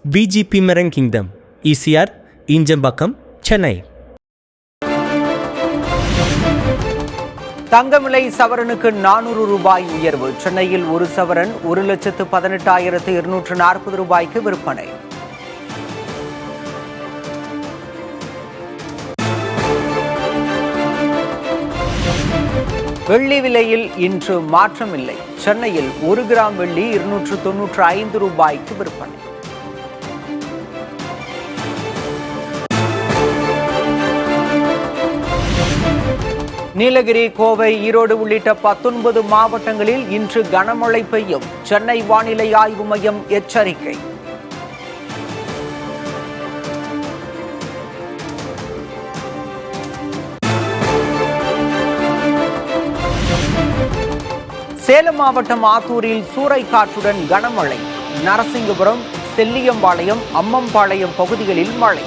BGP Marine Kingdom, ECR, Injambakkam, Chennai. தங்கவிலை சவரனுக்கு 400 ரூபாய் உயர்வு. சென்னையில் ஒரு சவரன் 1,18,240 ரூபாய்க்கு விற்பனை. வெள்ளி விலையில் இன்று மாற்றமில்லை. சென்னையில் 1 கிராம் வெள்ளி 295 ரூபாய்க்கு விற்பனை. நீலகிரி, கோவை, ஈரோடு உள்ளிட்ட 19 மாவட்டங்களில் இன்று கனமழை பெய்யும். சென்னை வானிலை ஆய்வு மையம் எச்சரிக்கை. சேலம் மாவட்டம் ஆத்தூரில் சூறைக்காற்றுடன் கனமழை. நரசிங்கபுரம், செல்லியம்பாளையம், அம்மம்பாளையம் பகுதிகளில் மழை.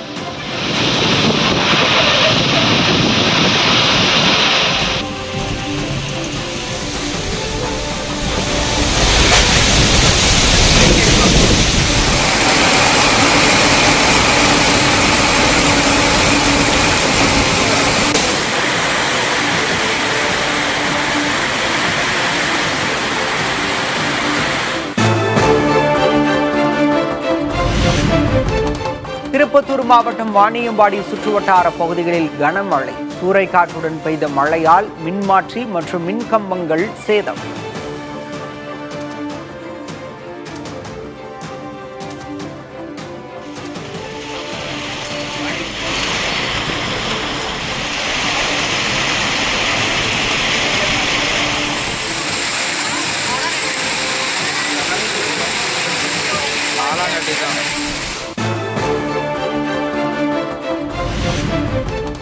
திருப்பத்தூர் மாவட்டம் வாணியம்பாடி சுற்றுவட்டார பகுதிகளில் கனமழை. சூறைக்காற்றுடன் பெய்த மழையால் மின்மாற்றி மற்றும் மின்கம்பங்கள் சேதம்.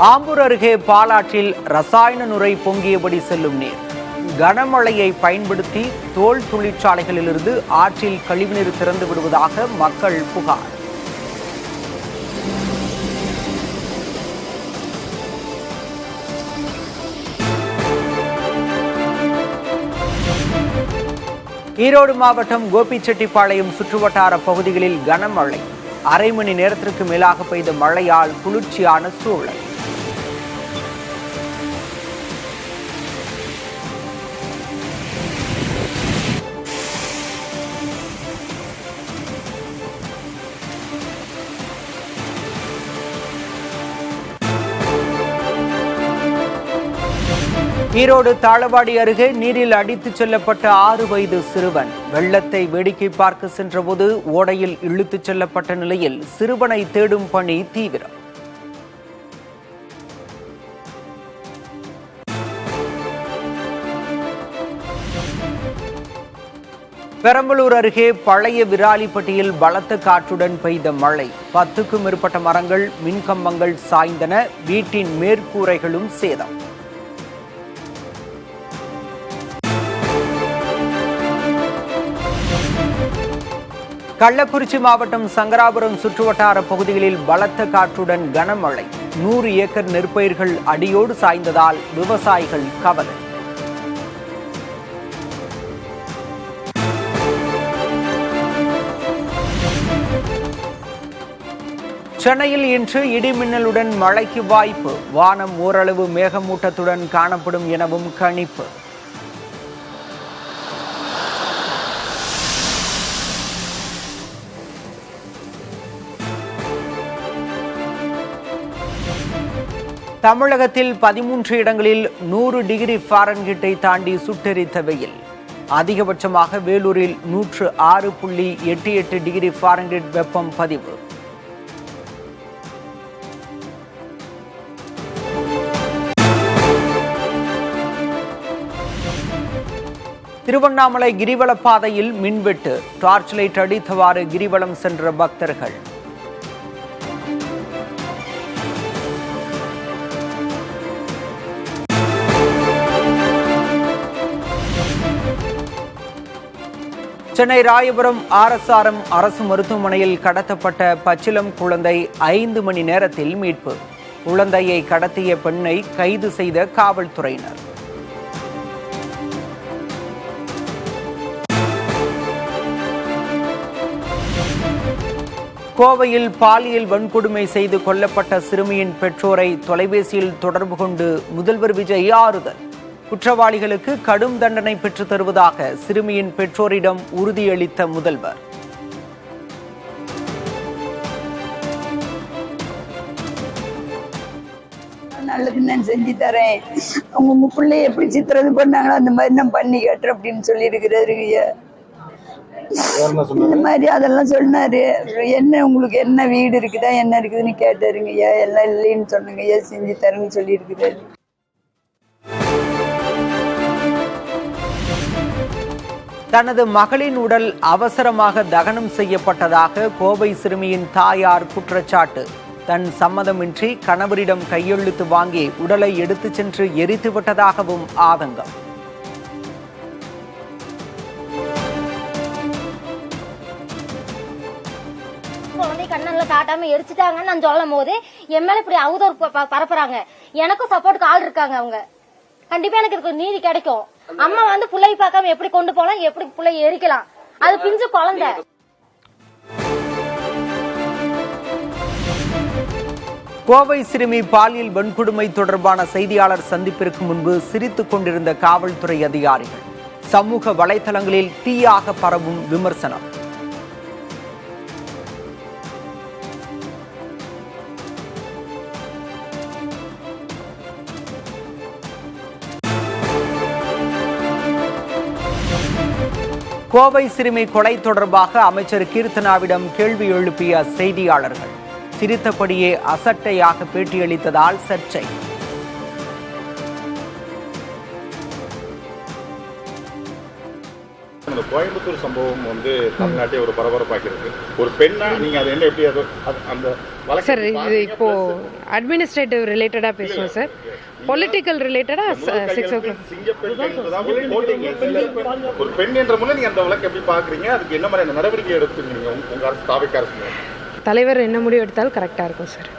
ஆம்பூர் அருகே பாலாற்றில் ரசாயன நுரை பொங்கியபடி செல்லும் நீர். கனமழையை பயன்படுத்தி தோல் தொழிற்சாலைகளிலிருந்து ஆற்றில் கழிவுநீர் திறந்து விடுவதாக மக்கள் புகார். ஈரோடு மாவட்டம் கோபிச்செட்டிப்பாளையம் சுற்றுவட்டார பகுதிகளில் கனமழை. அரை மணி நேரத்திற்கு மேலாக பெய்த மழையால் குளிர்ச்சியான சூழல். ஈரோடு தாளவாடி அருகே நீரில் அடித்துச் செல்லப்பட்ட 6 வயது சிறுவன். வெள்ளத்தை வேடிக்கை பார்க்க சென்றபோது ஓடையில் இழுத்துச் செல்லப்பட்ட நிலையில் சிறுவனை தேடும் பணி தீவிரம். பெரம்பலூர் அருகே பழைய விராலிப்பட்டியில் பலத்த காற்றுடன் பெய்த மழை. 10க்கும் மேற்பட்ட மரங்கள், மின்கம்பங்கள் சாய்ந்தன. வீட்டின் மேற்கூரைகளும் சேதம். கள்ளக்குறிச்சி மாவட்டம் சங்கராபுரம் சுற்றுவட்டார பகுதிகளில் பலத்த காற்றுடன் கனமழை. 100 ஏக்கர் நெற்பயிர்கள் அடியோடு சாய்ந்ததால் விவசாயிகள் கவலை. சென்னையில் இன்று இடிமின்னலுடன் மழைக்கு வாய்ப்பு. வானம் ஓரளவு மேகமூட்டத்துடன் காணப்படும் எனவும் கணிப்பு. தமிழகத்தில் 13 இடங்களில் 100 டிகிரி ஃபாரன்ஹீட்டை தாண்டி சுட்டெரித்த வெயில். அதிகபட்சமாக வேலூரில் 106.88 டிகிரி ஃபாரன்ஹீட் வெப்பம் பதிவு. திருவண்ணாமலை கிரிவல பாதையில் மின்வெட்டு. டார்ச் லைட் அடித்தவாறு கிரிவலம் சென்ற பக்தர்கள். சென்னை ராயபுரம் RSRM அரசு மருத்துவமனையில் கடத்தப்பட்ட பச்சிளம் குழந்தை 5 மணி நேரத்தில் மீட்பு. குழந்தையை கடத்திய பெண்ணை கைது செய்த காவல்துறையினர். கோவையில் பாலியல் வன்கொடுமை செய்து கொல்லப்பட்ட சிறுமியின் பெற்றோரை தொலைபேசியில் தொடர்பு கொண்டு முதல்வர் விஜய் ஆறுதல். குற்றவாளிகளுக்கு கடும் தண்டனை பெற்றுத் தருவதாக சிறுமியின் பெற்றோரிடம் உறுதியளித்த முதல்வர். நல்லது நான் செஞ்சு தரேன், உங்க பிள்ளைய எப்படி சித்திரது பண்ணாங்களோ அந்த மாதிரி நான் பண்ணி கேட்டுறேன் அப்படின்னு சொல்லி இருக்கிறாரு. இந்த மாதிரி அதெல்லாம் சொன்னாரு. என்ன உங்களுக்கு என்ன வீடு இருக்குதா என்ன இருக்குதுன்னு கேட்டாருங்க ஐயா. எல்லாம் இல்லைன்னு சொன்னாங்க ஐயா. செஞ்சு தரேன்னு சொல்லி இருக்கிறாரு. தனது மகளின் உடல் அவசரமாக தகனம் செய்யப்பட்டதாக கோவை சிறுமியின் தாயார் குற்றச்சாட்டு. தன் சம்மதமின்றி கணவரிடம் கையெழுத்து வாங்கி உடலை எடுத்துச் சென்று எரித்துவிட்டதாகவும் ஆதங்கம். குழந்தை கண்ணன்ல காட்டாம எரிச்சுட்டாங்கன்னு நான் சொல்லும் போது என் மேல இப்படி அவதூறு பரப்புறாங்க. எனக்கும் சப்போர்ட் ஆள் இருக்காங்க. அவங்க கண்டிப்பா எனக்கு இதுக்கு நீதி கிடைக்கும். அம்மா வந்து பிள்ளை பார்க்காம எப்படி கொண்டு போலாம், எப்படி பிள்ளை எரிக்கலாம்? அது பிஞ்சு குழந்தை. கோவை சிறுமி பாலியல் வன்கொடுமை தொடர்பான செய்தியாளர் சந்திப்பிற்கு முன்பு சிரித்துக் கொண்டிருந்த காவல்துறை அதிகாரிகள். சமூக வலைதளங்களில் தீயாக பரவும் விமர்சனம். கோவை சிறுமி கொலை தொடர்பாக அமைச்சர் கீர்த்தனாவிடம் கேள்வி எழுப்பிய செய்தியாளர்கள் சிரித்தபடியே அசட்டையாக பேட்டியளித்ததால் சர்ச்சை. கோயம்புத்தூர் சம்பவம் தமிழ்நாட்டை ஒரு பரபரப்பாக்கிறது. ஒரு பெண்ணா நீங்க அது என்ன எப்படி அந்த சார் இது இப்போ அட்மினிஸ்ட்ரேட்டிவ் ரிலேட்டடா பேசுவோம் சார். பொலிட்டிக்கல் ரிலேட்டடா 6 o'clock. ஒரு பெண் என்ற முறை நீங்க அந்த வழக்கு எப்படி பாக்குறீங்க? அதுக்கு என்ன மாதிரியான நடவடிக்கை எடுத்துருக்கீங்க உங்க அரசு தாவிக்க அரசு? தலைவர் என்ன முடிவு எடுத்தாலும் கரெக்டா இருக்கும் சார்.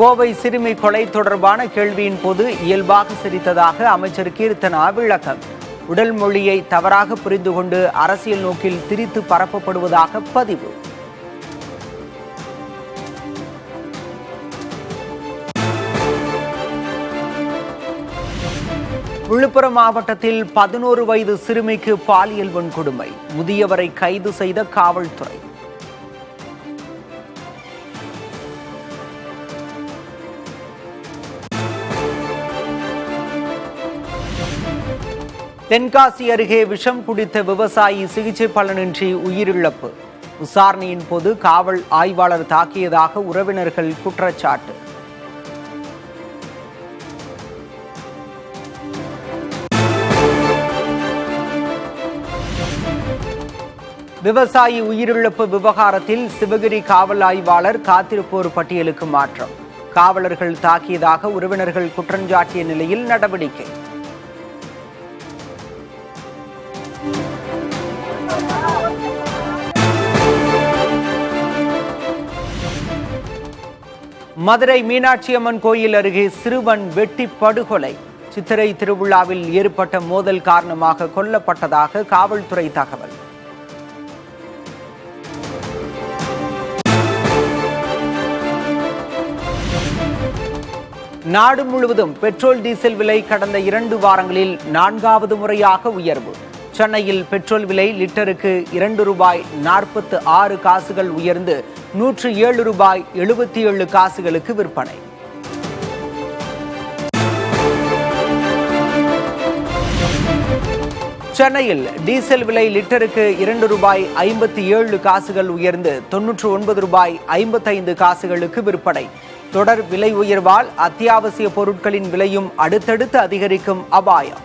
கோவை சிறுமி கொலை தொடர்பான கேள்வியின் போது இயல்பாக சிரித்ததாக அமைச்சர் கீர்த்தனா விளக்கம். உடல் மொழியை தவறாக புரிந்து கொண்டு அரசியல் நோக்கில் திரித்து பரப்பப்படுவதாக பதிவு. விழுப்புரம் மாவட்டத்தில் 11 வயது சிறுமிக்கு பாலியல் வன்கொடுமை. முதியவரை கைது செய்த காவல்துறை. தென்காசி அருகே விஷம் குடித்த விவசாயி சிகிச்சை பலனின்றி உயிரிழப்பு. விசாரணையின் போது காவல் ஆய்வாளர் தாக்கியதாக உறவினர்கள் குற்றச்சாட்டு. விவசாயி உயிரிழப்பு விவகாரத்தில் சிவகிரி காவல் ஆய்வாளர் காத்திருப்போர் பட்டியலுக்கு மாற்றம். காவலர்கள் தாக்கியதாக உறவினர்கள் குற்றஞ்சாட்டிய நிலையில் நடவடிக்கை. மதுரை மீனாட்சி அம்மன் கோயில் அருகே சிறுவன் வெட்டி படுகொலை. சித்திரை திருவிழாவில் ஏற்பட்ட மோதல் காரணமாக கொல்லப்பட்டதாக காவல்துறை தகவல். நாடு முழுவதும் பெட்ரோல் டீசல் விலை கடந்த 2 வாரங்களில் 4வது முறையாக உயர்வு. சென்னையில் பெட்ரோல் விலை லிட்டருக்கு ₹2.46 உயர்ந்து ₹107.77 விற்பனை. சென்னையில் டீசல் விலை லிட்டருக்கு ₹2.57 உயர்ந்து ₹99.55 விற்பனை. தொடர் விலை உயர்வால் அத்தியாவசிய பொருட்களின் விலையும் அடுத்தடுத்து அதிகரிக்கும் அபாயம்.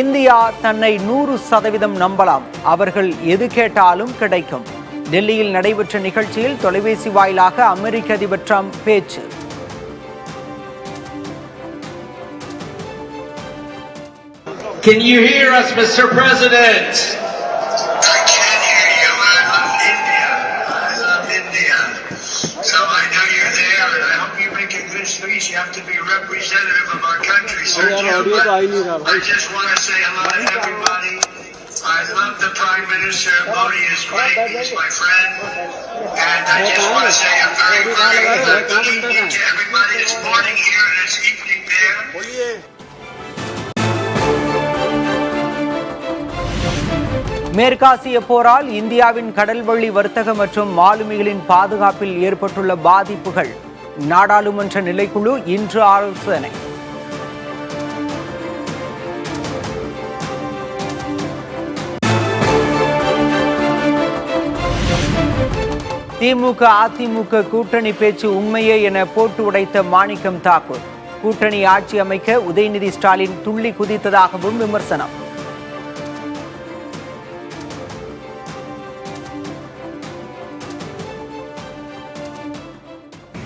இந்தியா தன்னை 100% நம்பலாம். அவர்கள் எது கேட்டாலும் கிடைக்கும். டெல்லியில் நடைபெற்ற நிகழ்ச்சியில் தொலைபேசி வாயிலாக அமெரிக்க அதிபர் ட்ரம்ப் பேச்சு. Can you hear us, Mr. President? I can hear you. I love India. I love India. So I know you're there, and I hope have to be representative of our country. So I just want to say hello to everybody. I love the Prime Minister. Modi is great. He's my friend. And I just want to say a very, very good evening to everybody. It's morning here and it's evening there. மேற்காசிய போரால் இந்தியாவின் கடல்வழி வர்த்தக மற்றும் மாலுமிகளின் பாதுகாப்பில் ஏற்பட்டுள்ள பாதிப்புகள். நாடாளுமன்ற நிலைக்குழு இன்று ஆலோசனை. திமுக அதிமுக கூட்டணி பேச்சு உண்மையே என போட்டு உடைத்த மாணிக்கம் தாக்கூர். கூட்டணி ஆட்சி அமைக்க உதயநிதி ஸ்டாலின் துள்ளி குதித்ததாகவும் விமர்சனம்.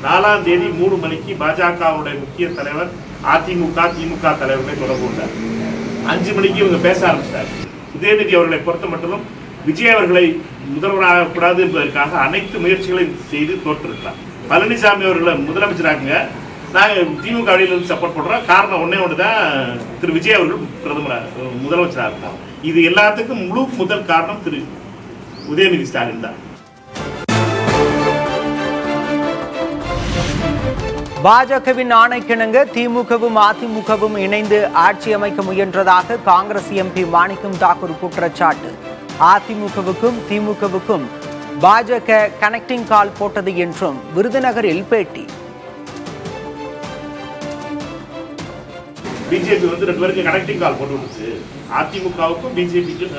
4ஆம் தேதி 3 மணிக்கு பாஜகவுடைய முக்கிய தலைவர் அதிமுக திமுக தலைவர்களை தொடர்பு கொண்டார். 5 மணிக்கு இவங்க பேச ஆரம்பித்தார். உதயநிதி அவர்களை பொறுத்த மட்டும் விஜய் அவர்களை முதல்வராக கூடாது என்பதற்காக அனைத்து முயற்சிகளையும் செய்து தோற்றிருக்கிறார். பழனிசாமி அவர்களை முதலமைச்சராக்குங்க, நாங்கள் திமுக அடியிலிருந்து சப்போர்ட் பண்றோம். காரணம் ஒன்னே ஒன்றுதான், திரு விஜய் அவர்கள் முதலமைச்சராக இருக்காங்க. இது எல்லாத்துக்கும் முழு முதல் காரணம் திரு உதயநிதி ஸ்டாலின் தான். பாஜகவின் ஆணைக்கிணங்க திமுகவும் அதிமுகவும் இணைந்து ஆட்சி அமைக்க முயன்றதாக காங்கிரஸ் எம்பி மாணிக்கம் தாக்கூர் குற்றச்சாட்டு. அதிமுகவுக்கும் திமுகவுக்கும் பாஜக கனெக்டிங் கால் போட்டது என்றும் விருதுநகரில் பேட்டி. பிஜேபி 2 பேருக்கு கனெக்டிங் கால் போட்டு விட்டுச்சு. அதிமுகவுக்கும் பிஜேபிக்கும்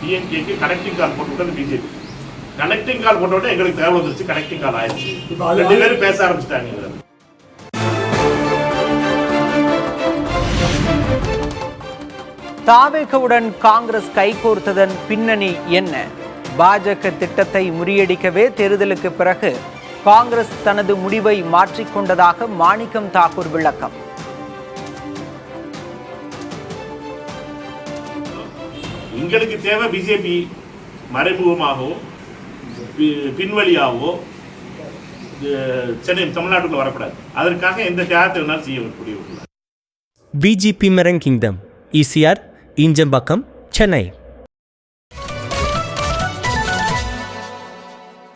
டிஎம்கேக்கு கனெக்டிங் கால் போட்டு விட்டது பிஜேபி. கனெக்டிங் கால் போட்ட உடனே எங்களுக்கு தேவை வந்துருச்சு, கனெக்டிங் கால் ஆயிடுச்சு. 2 பேரும் பேச ஆரம்பிச்சிட்டாங்க. தாவேகவுடன் காங்கிரஸ் கைகோர்த்ததன் பின்னணி என்ன? பாஜக திட்டத்தை முறியடிக்கவே தேர்தலுக்கு பிறகு காங்கிரஸ் தனது முடிவை மாற்றிக்கொண்டதாக மாணிக்கம் தாக்கூர் விளக்கம். எங்களுக்கு தேவை பிஜேபி மறைமுகமாகவோ பின்வழியாகவோ சென்னை தமிழ்நாட்டுக்குள்ள வரக்கூடாது. அதற்காக எந்த தியாகத்தை வேணாலும் செய்யக்கூடிய BJP Maran Kingdom, ECR, Injambakam, Chennai.